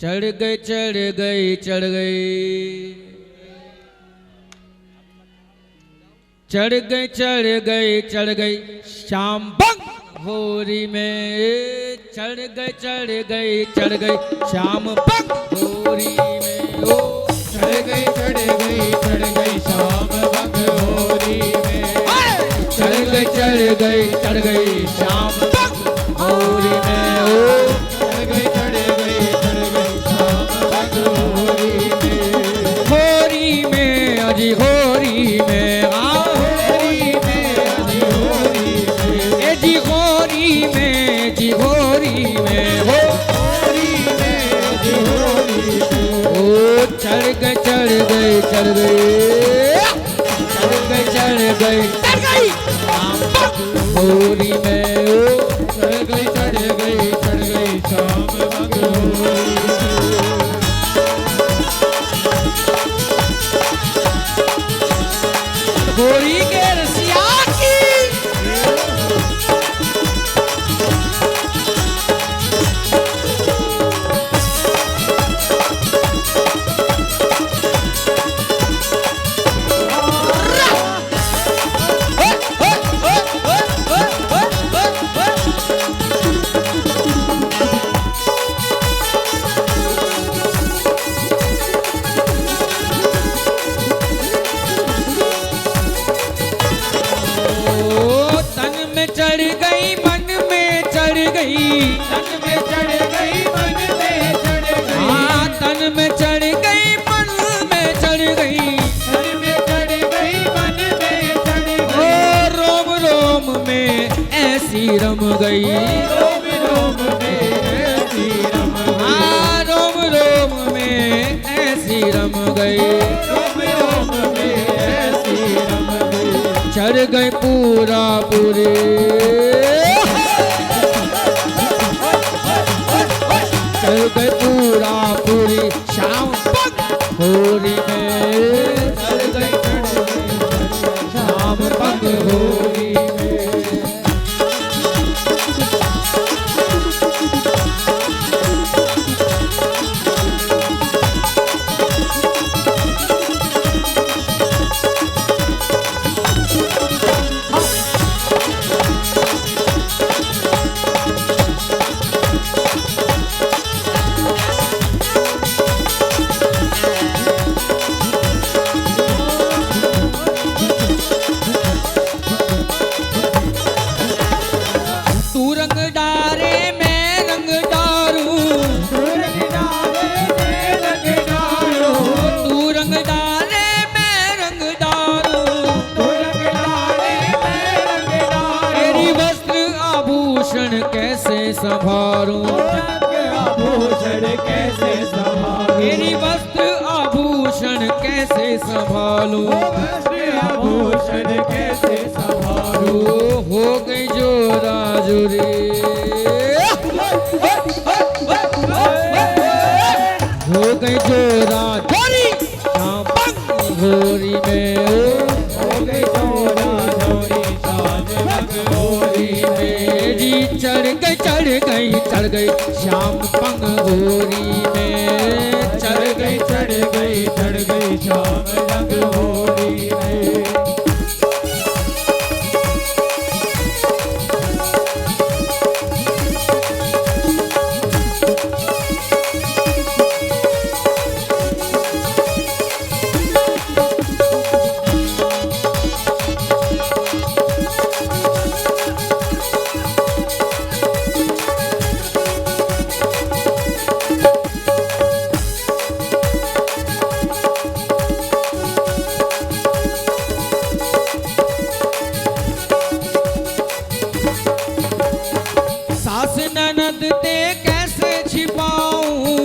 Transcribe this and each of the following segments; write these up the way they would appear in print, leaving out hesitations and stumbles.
चढ़ गई चढ़ गई चढ़ गई चढ़ गई चढ़ गई चढ़ गई शाम बंग होरी में चढ़ गई शाम बंग होरी में ओ चढ़ गई शाम बंग होरी में चढ़ गई शाम बंग होरी में ओ चढ़ गई शाम बंग होरी में होरी में अजी होरी में होरी में अजी होरी में ए जी होरी में जी होरी में हो होरी में अजी होरी में ओ चढ़ गई चढ़ गई चढ़ गई शाम बंग होरी में ओ चढ़ गई शाम बंग होरी होरी के रसिया की चढ़ गई मन में चढ़ गई तन में चढ़ गई मन में चढ़ गई हाँ तन में चढ़ गई मन में चढ़ गई तन में चढ़ गई मन में चढ़ ओ गई रोम रोम में ऐसी रम गई रोम रोम में ऐसी रम गई हाँ रोम रोम में ऐसी रम गई रोम रोम में ऐसी रम गई चढ़ गई पूरा पूरे चढ़ गई पूरा पूरी शाम होरी में चढ़ गई शाम बंग होरी में तू रंग डारे मैं रंग डारूं तू रंग डाले मैं रंग डारूं तेरी वस्त्र आभूषण कैसे संभारूं आभूषण कैसे संभालूं तेरी वस्त्र आभूषण कैसे संभालूं आभूषण कैसे संभालूं हो गई जो राजुरी हो गई जो राजुरी शाम बंग होरी में हो गई जोरा जोरी शाम बंग होरी में जी चढ़ गई शाम बंग होरी में चढ़ गई शाम बंग होरी में सास ननद ते कैसे छिपाऊं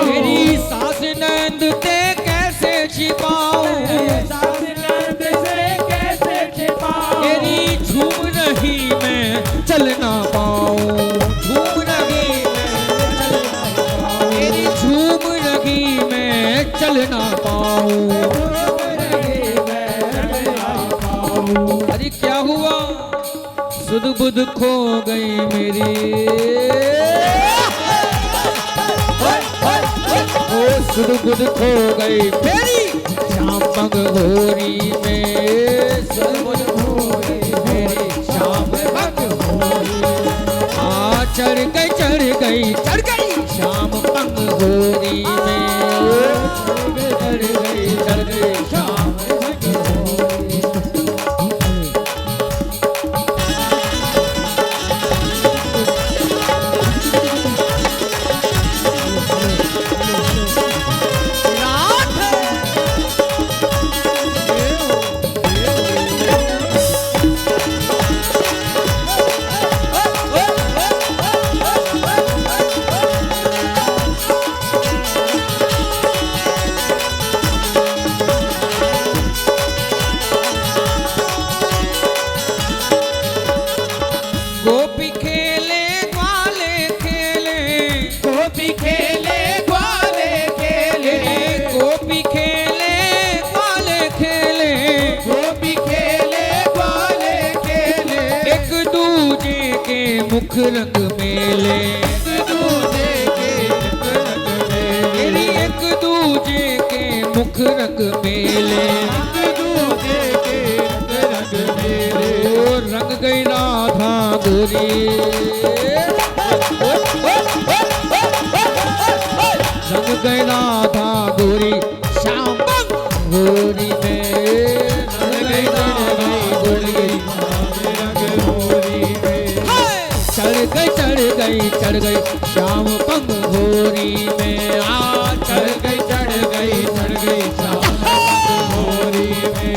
मेरी सास ननद ते कैसे छिपाऊं तेरी झूम रही मैं चल ना पाऊं झूम रही तेरी झूम रही मैं चल ना पाऊं अरे क्या हुआ सुध बुध खो गई मेरी सुध खो गई मेरी श्याम पंग होरी में, सुध खो गई मेरी श्याम पंग होरी। चढ़ गई चढ़ गई चढ़ गई श्याम पंग होरी में, चढ़ गई चढ़ गई श्याम पंग होरी। गोपी खेले ग्वाले खेले, गोपी खेले ग्वाले खेले, गोपी खेले ग्वाले खेले, गोपी खेले ग्वाले खेले, एक दूजे के मुख रंग मेले, एक दूजे के रंग मेले, एक दूजे के मुख रंग मेले। एक दूजे के रंग मेले, ओ रंग गई राधा गोरी, रंग गई राधा गोरी श्याम पंग होरी में, रंग गई राधा गोरी रंग होरी में। चढ़ गई चढ़ गई चढ़ गई श्याम पंग होरी में। चढ़ गई चढ़ गई चढ़ गई श्याम पंग होरी में।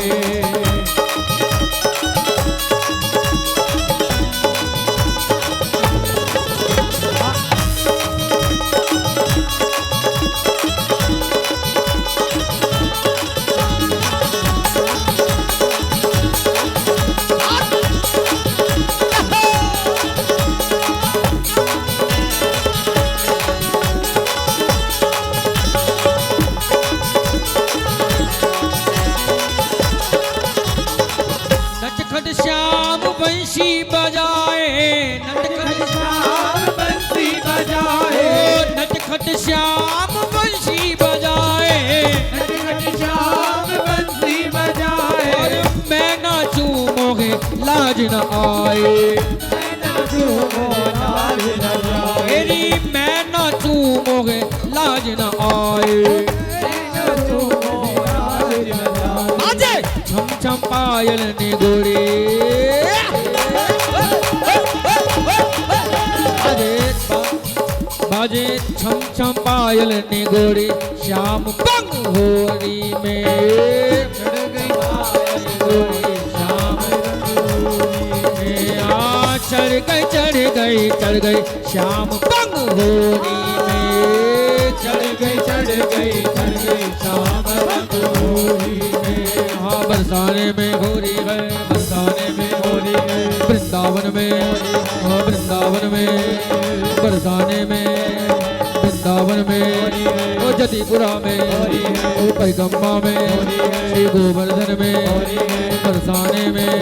नटखट श्याम बंशी बजाए, नटखट श्याम बंसी बजाए, नटखट श्याम बंशी बजाए, नटखट श्याम बंसी बजाए। और मैं नाचूं मोहे लाज न आए, मैं नाचूं लाज न जाए, मेरी मैं नाचूं मोहे लाज न आए। मैं नाचूं लाज न जाए। बाजे छम छम पायल निगोरी, बाजे छम छम पायल निगोरी श्याम पंग होरी में। चढ़ गई पायल गोरी श्याम रंग होरी में। चढ़ गई चढ़ गई चढ़ गई श्याम पंग होरी में, चढ़ गई चढ़ गई चढ़ गई श्याम रंग होरी में। हाँ बरसाने में होरी है, बरसाने में होरी है, वृंदावन में, हाँ वृंदावन में बरसाने में, वृंदावन में ओ जदीपुरा में, ओ पैगम्बा में, श्री गोवर्धन में, बरसाने में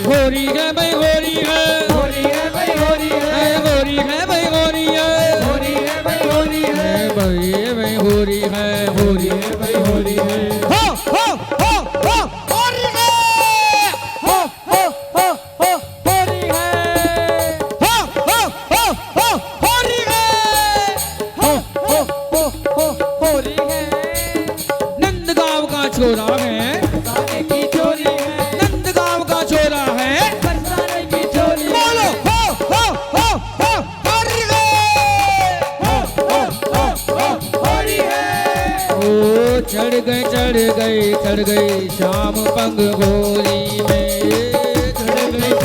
होरी है भाई होरी है, होरी है भाई होरी है, होरी है भाई होरी है, होरी है भाई होरी है, भाई भाई होरी है, होरी होरी है भाई होरी है। हो होरी है, हो होरी है, होरी है, हो होरी है। नंदगांव का छोरा है, बरसाने की चोरी है, नंदगांव का छोरा है, बरसाने की चोरी है। बोलो हो होरी है, होरी है। ओ चढ़ गई श्याम पंग होरी में, चढ़ गई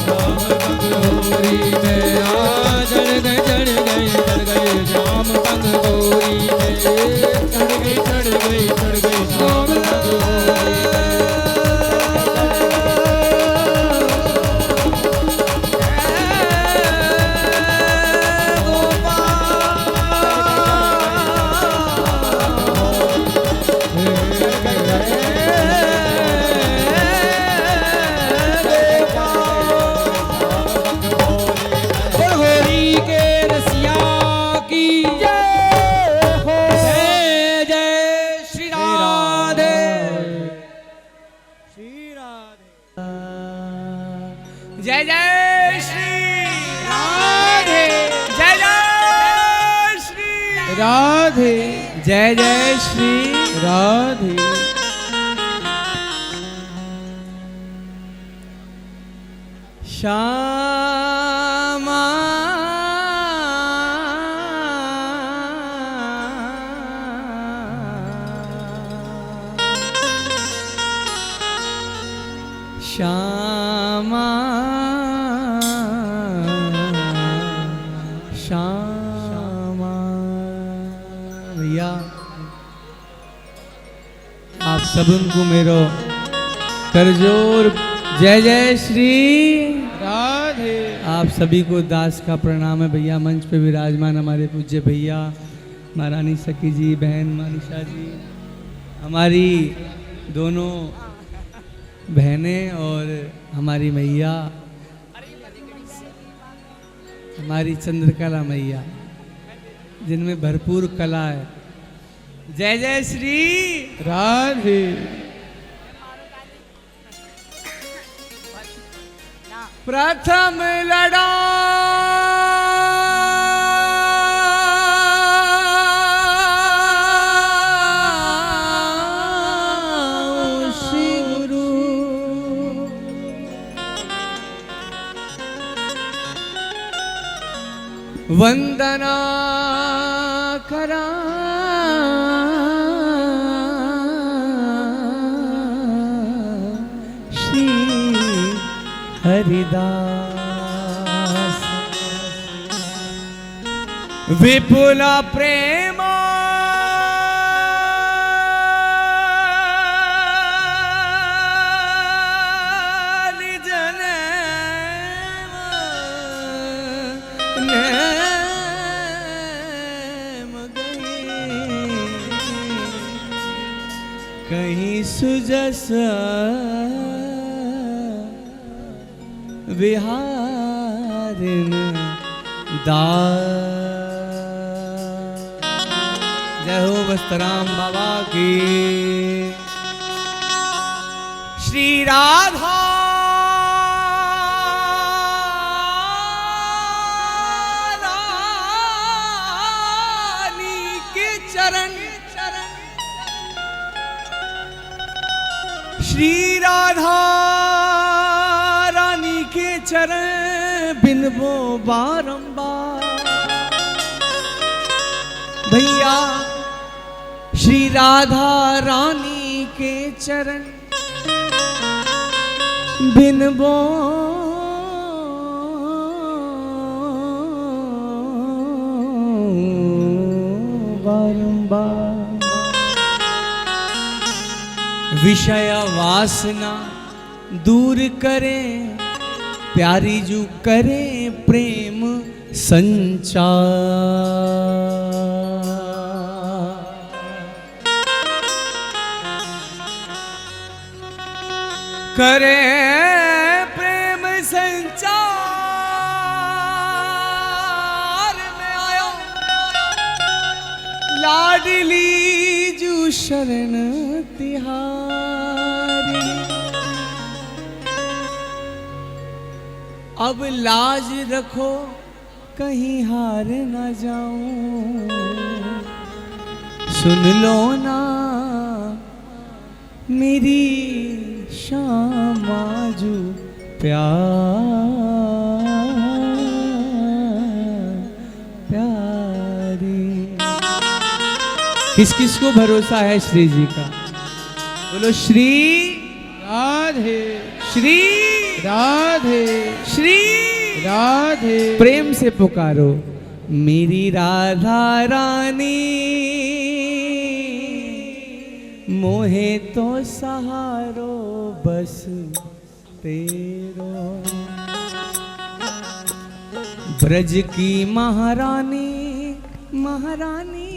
श्याम रंग होरी में। चढ़ गई श्याम पंग होरी में, चढ़ गई श्याम रंग होरी में। राधे जय जय श्री राधे। श्यामा श्यामा श्यामा। भैया आप सबन को मेरो करजोर जय जय श्री राधे। आप सभी को दास का प्रणाम है। भैया मंच पे विराजमान हमारे पूज्य भैया महारानी सखी जी, बहन मानिशा जी, हमारी दोनों बहनें और हमारी मैया, हमारी चंद्रकला मैया जिनमें भरपूर कला है। जय जय श्री राधे। प्रथम लड़ा श्री गुरु, वंदना करा श्री हरिदास। विपुल प्रेम कहीं सुजस विहारिन दा। जय हो बस्तराम बाबा की। श्री राधा रानी के चरण, श्री राधा रानी के चरण बिनबो बारंबार। भैया श्री राधा रानी के चरण बिनबो बारंबार। विषय वासना दूर करें, प्यारी जू करें प्रेम संचार। करें प्रेम संचार में आया लाडली जू शरण तिहारी। अब लाज रखो कहीं हार न जाऊं, सुन लो ना मेरी श्यामा जू प्यारी। किस किस को भरोसा है श्री जी का? बोलो श्री राधे श्री राधे श्री राधे। प्रेम से पुकारो मेरी राधा रानी, मोहे तो सहारो बस तेरो। ब्रज की महारानी महारानी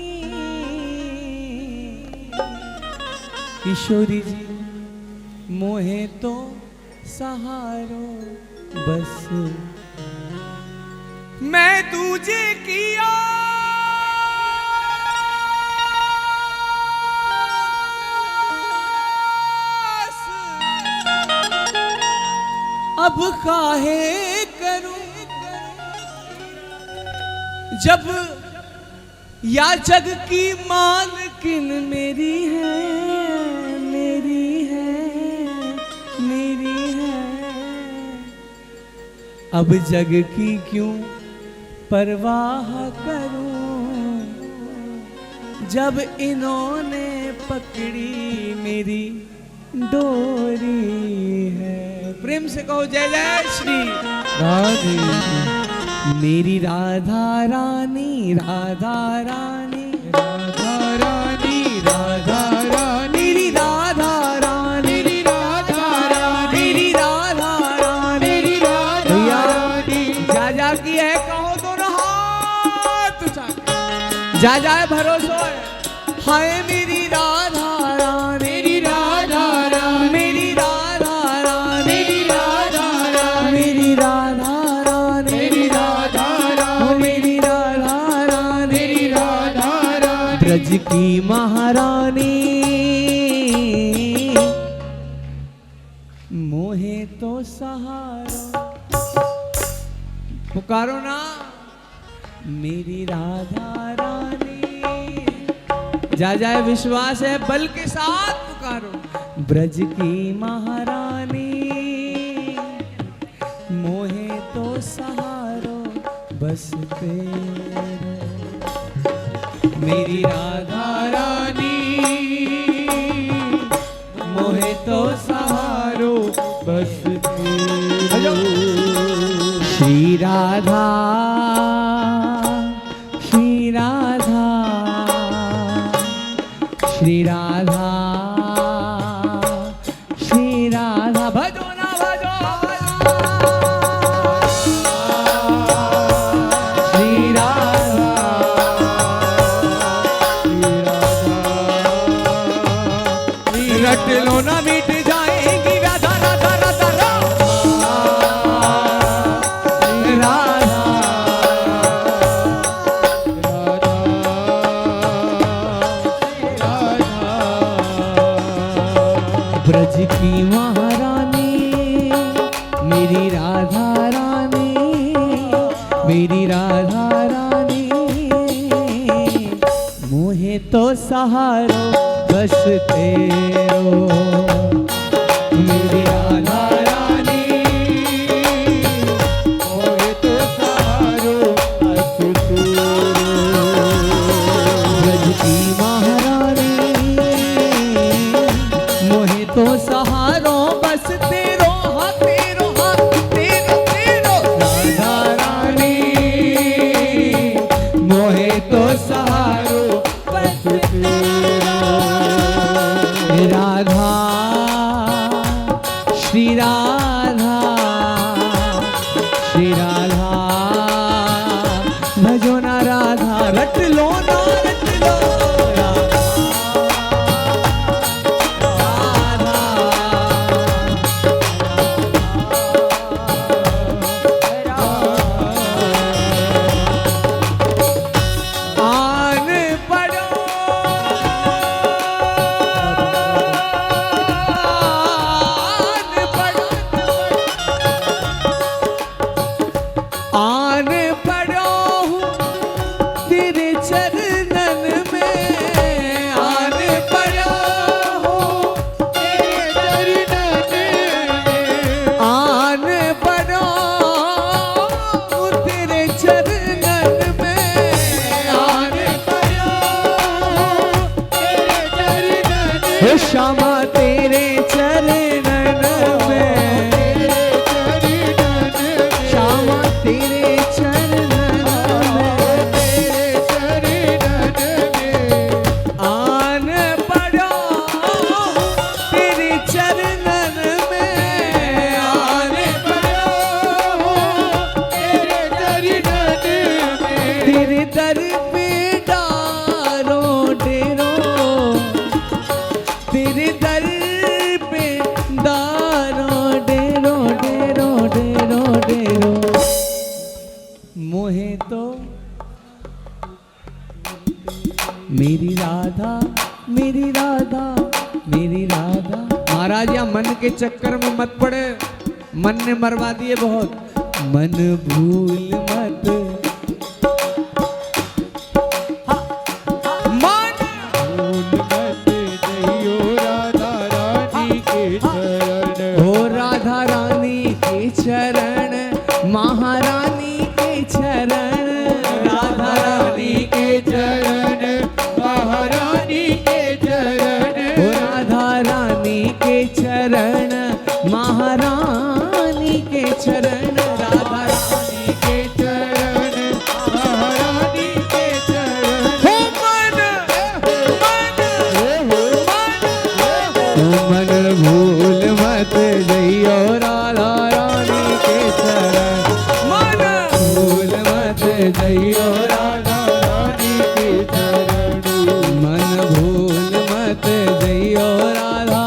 किशोरी जी, मोहे तो सहारो बस मैं तुझे किया। अब काहे करूं जब या जग की मालकिन मेरी है, मेरी है, मेरी है। अब जग की क्यों परवाह करूं, जब इन्होंने पकड़ी मेरी डोरी है। प्रेम से कहो जय जय श्री राधे। मेरी राधा रानी, राधा रानी, राधा रानी, राधा रानी, मेरी राधा रानी, मेरी राधा रानी, मेरी राधा रानी, मेरी राधा भैया रानी। जा जा की है कहो दोनों हाथ उठा के। जा जा है भरोसा है। हाय मेरी राधा रानी, मेरी राधा रानी, मेरी राधा रानी, मेरी राधा रानी, मेरी राधा रानी, मेरी राधा ओ रानी, मेरी राधा रानी, मेरी राधा रानी। ब्रज की महारानी मोहे तो सहारा। पुकारो ना मेरी राधा रानी। जा जाए विश्वास है बल के साथ पुकारो। ब्रज की महारानी मोहे तो सहारो बस तेरे। मेरी राधा रानी मोहे तो सहारो बस तेरे। श्री राधा, श्री राधा, श्री राधा, श्री राधा। भजो ना भजो, श्री राधा, रट लो ना मिट जाएंगी राधा राधा राधा ब्रज की महारानी मेरी राधा रानी, मेरी राधा रानी मोहे तो सहारो बस तेरो। मेरी राधा रानी मोहे तो सहारो बस तेरो। ब्रज की महारानी मोहे तो सहारो बस तेरो। हाँ तेरो, हाँ तेरो, तेरो राधा रानी मोहे तो सहारो बस तेरो। राधा, श्री राधा, श्री राधा, भजो ना राधा। रट लो ना, रट लो राधा, आन पड़ो, आन पड़ो हूँ तेरे चरणन में। आन पड़ो हूँ तेरे चरणन में। आन पड़ो हूँ तेरे चरणन में। आन पड़ो तेरे चरणन में। हे श्यामा तेरे चरणन में। तेरे चरणन में। श्यामा तेरे चरणन में। तेरे चरणन में। आन पड़ो तेरे चरणन में। आन पड़ो तेरे चरणन में। तेरे दर पे डारो डेरो। तेरे दर पे डारो डेरो, डेरो, डेरो, डेरो। मोहे तो मेरी राधा, मेरी राधा, मेरी राधा। महाराज या मन के चक्कर में मत पड़े, मन ने मरवा दिए बहुत। मन भूल मत, हाँ, चरण, राधा रानी के चरण, महारानी के चरण, ओ राधा रानी के चरण, महारानी के चरण, राधा रानी के चरण, महारानी के चरण। हो मन भूल मत जइयो राधा रानी के चरण, मन भूल मत जइयो राधा रानी के चरण, मन भूल मत जइयो राधा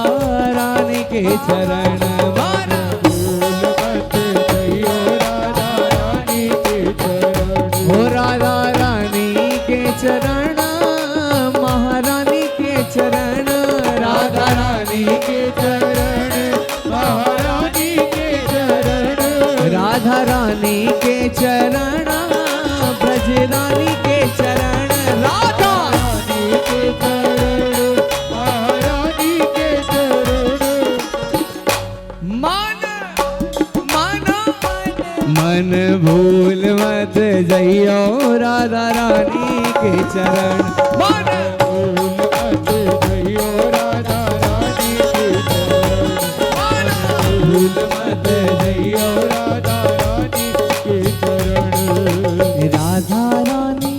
रानी के चरण, मन भूल मत जइयो राधा रानी के चरण, हो राधा रानी के चरण, महारानी के चरण, राधा रानी के चरण, महारानी के चरण, राधा रानी के चरण, ब्रज रानी के चरण, राधा रानी के चरण, महारानी के चरण। मन मन भूल मत जइयो राधा रानी के चरण, मन भूल मत जइयो राधा रानी के चरण, भूल मत जइयो राधा रानी के चरण। राधा रानी,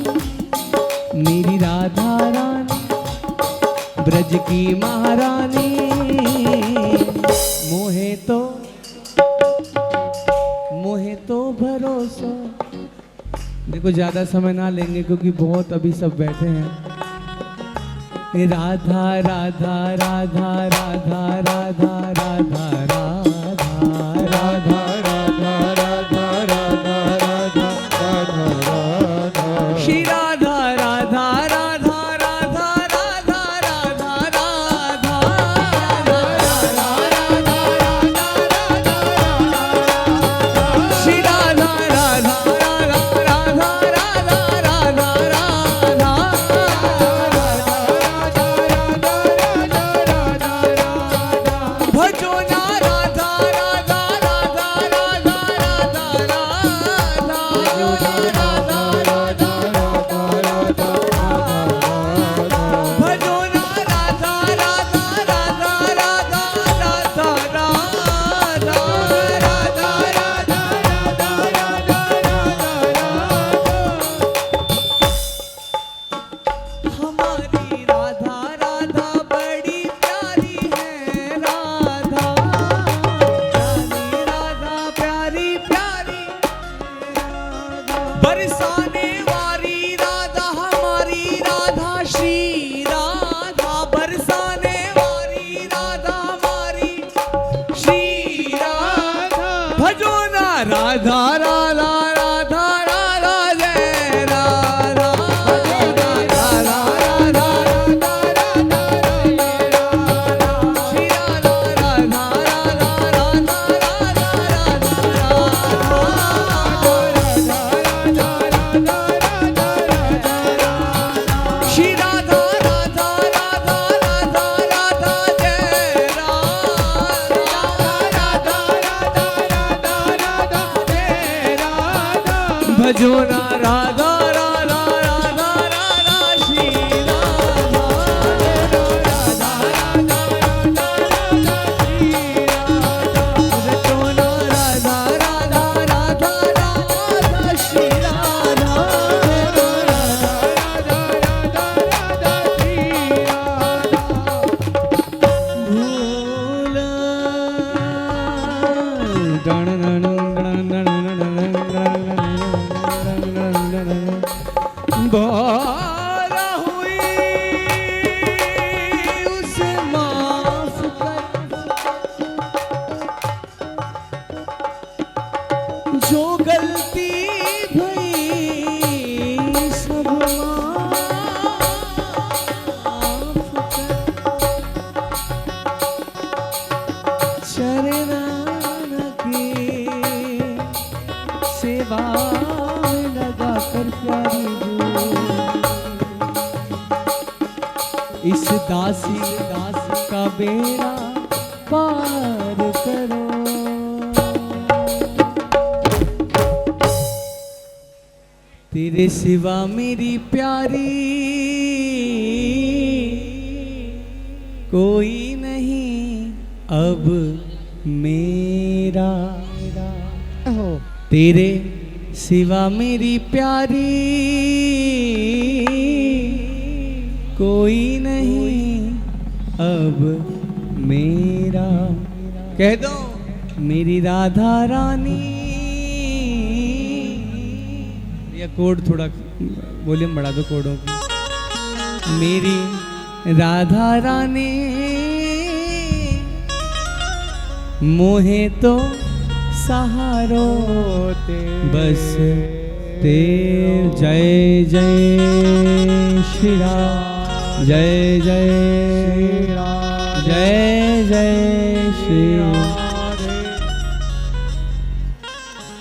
मेरी राधा रानी, ब्रज की महारानी, मोहे तो भरोसा। देखो ज्यादा समय ना लेंगे क्योंकि बहुत अभी सब बैठे हैं। राधा राधा राधा राधा राधा राधा राधा राधा राधा राधा राधा राधा राधा राधा। श्री राधा राधा राधा राधा राधा राधा राधा श्री राधा राधा राधा राधा राधा राधा भजो ना राधा राधा राधा राधा राधा भजो ना राधा राधा राधा राधा राधा हमारी राधा राधा बड़ी प्यारी है राधा, रानी राधा प्यारी प्यारी बरसाने वाली राधा, हमारी राधा श्री राधा, बरसाने वाली राधा हमारी श्री राधा। भजो ना राधा राधा राधा राधा जय राधा, भजो ना राधा राधा श्री राधा राधा राधा राधा श्री राधा राधा राधा राधा राधा जय भजो ना राधा राधा राधा राधा श्री राधा, भजो ना राधा राधा राधा राधा श्री राधा, बारा हुई उसे माफ कर, जो गलती भई सब माफ कर, चरण की सेवा में लगा कर प्यारी इस दासी का बेड़ा पार करो। तेरे सिवा मेरी प्यारी कोई नहीं अब मेरा। तेरे सिवा मेरी प्यारी कोई नहीं अब मेरा। कह दो मेरी राधा रानी। ये कोड थोड़ा वॉल्यूम बढ़ा दो कोडों की। मेरी राधा रानी मोहे तो सहारो बस तेर। जय जय श्री राम, जय जय श्री राम, जय जय श्री राम।